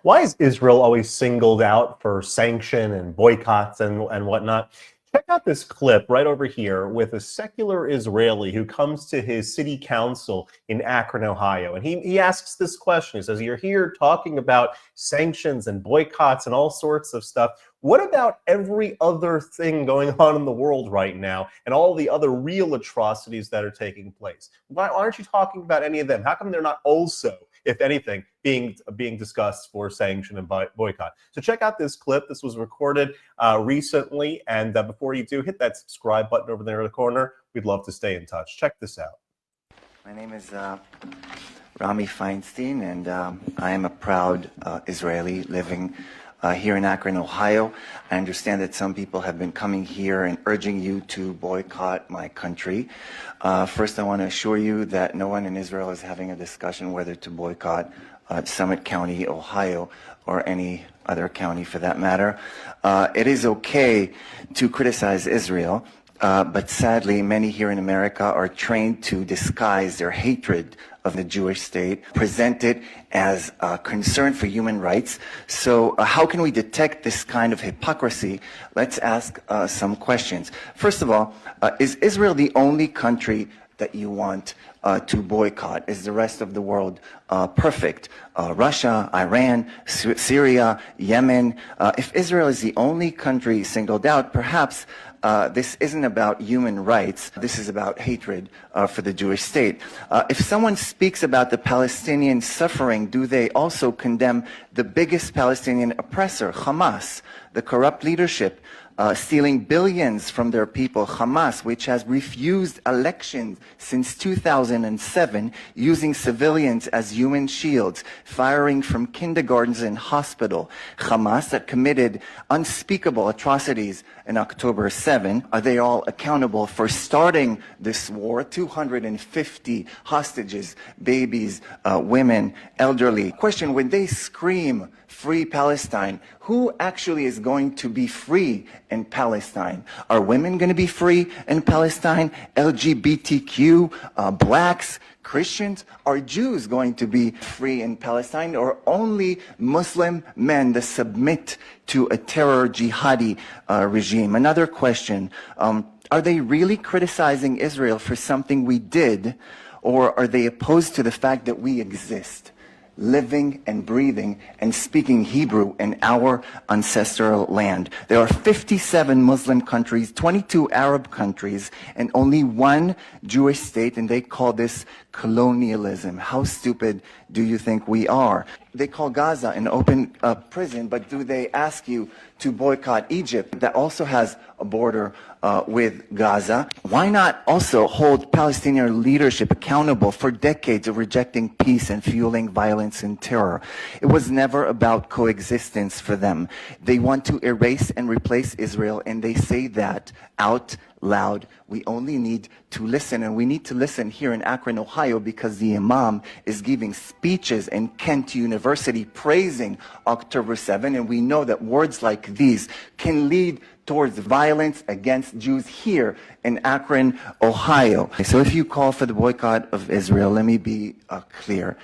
Why is Israel always singled out for sanction and boycotts and whatnot? Check out this clip right over here with a secular Israeli who comes to his city council in Akron, Ohio. And he asks this question. He says, "You're here talking about sanctions and boycotts and all sorts of stuff. What about every other thing going on in the world right now and all the other real atrocities that are taking place? Why aren't you talking about any of them? How come they're not also, if anything, being discussed for sanction and boycott?" So check out this clip. This was recorded recently. And before you do, hit that subscribe button over there in the corner. We'd love to stay in touch. Check this out. My name is Rami Feinstein, and I am a proud Israeli living here in Akron, Ohio. I understand that some people have been coming here and urging you to boycott my country. First, I want to assure you that no one in Israel is having a discussion whether to boycott Summit County, Ohio, or any other county for that matter. It is okay to criticize Israel, but sadly, many here in America are trained to disguise their hatred of the Jewish state, present it as a concern for human rights. So how can we detect this kind of hypocrisy? Let's ask some questions. First of all, is Israel the only country that you want to boycott? Is the rest of the world perfect? Russia, Iran, Syria, Yemen. If Israel is the only country singled out, perhaps this isn't about human rights. This is about hatred for the Jewish state. If someone speaks about the Palestinian suffering, do they also condemn the biggest Palestinian oppressor, Hamas, the corrupt leadership, stealing billions from their people, Hamas, which has refused elections since 2007, using civilians as human shields, firing from kindergartens and hospital. Hamas that committed unspeakable atrocities in October 7. Are they all accountable for starting this war? 250 hostages, babies, women, elderly. Question, when they scream, "Free Palestine," who actually is going to be free in Palestine? Are women going to be free in Palestine? LGBTQ, blacks, Christians? Are Jews going to be free in Palestine? Or only Muslim men that submit to a terror jihadi regime? Another question, are they really criticizing Israel for something we did, or are they opposed to the fact that we exist, living and breathing and speaking Hebrew in our ancestral land? There are 57 Muslim countries, 22 Arab countries, and only one Jewish state, and they call this colonialism. How stupid do you think we are? They call Gaza an open prison, but do they ask you to boycott Egypt, that also has a border with Gaza? Why not also hold Palestinian leadership accountable for decades of rejecting peace and fueling violence and terror? It was never about coexistence for them. They want to erase and replace Israel, and they say that out loud. We only need to listen, and we need to listen here in Akron, Ohio, because the Imam is giving speeches in Kent University praising October 7, and we know that words like these can lead towards violence against Jews here in Akron, Ohio. So if you call for the boycott of Israel, let me be clear.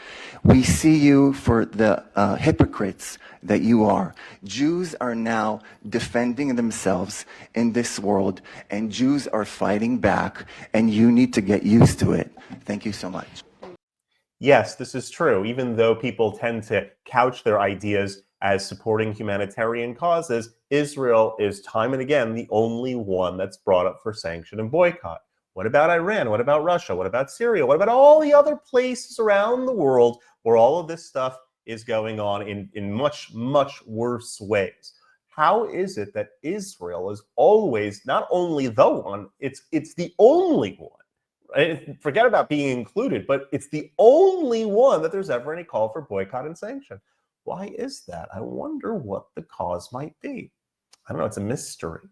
We see you for the hypocrites that you are. Jews are now defending themselves in this world, and Jews are fighting back, and you need to get used to it. Thank you so much. Yes, this is true. Even though people tend to couch their ideas as supporting humanitarian causes, Israel is time and again the only one that's brought up for sanction and boycott. What about Iran? What about Russia? What about Syria? What about all the other places around the world where all of this stuff is going on in much, much worse ways? How is it that Israel is always not only the one, it's the only one? Right? Forget about being included, but it's the only one that there's ever any call for boycott and sanction. Why is that? I wonder what the cause might be. I don't know. It's a mystery.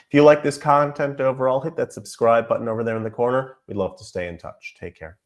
If you like this content overall, hit that subscribe button over there in the corner. We'd love to stay in touch. Take care.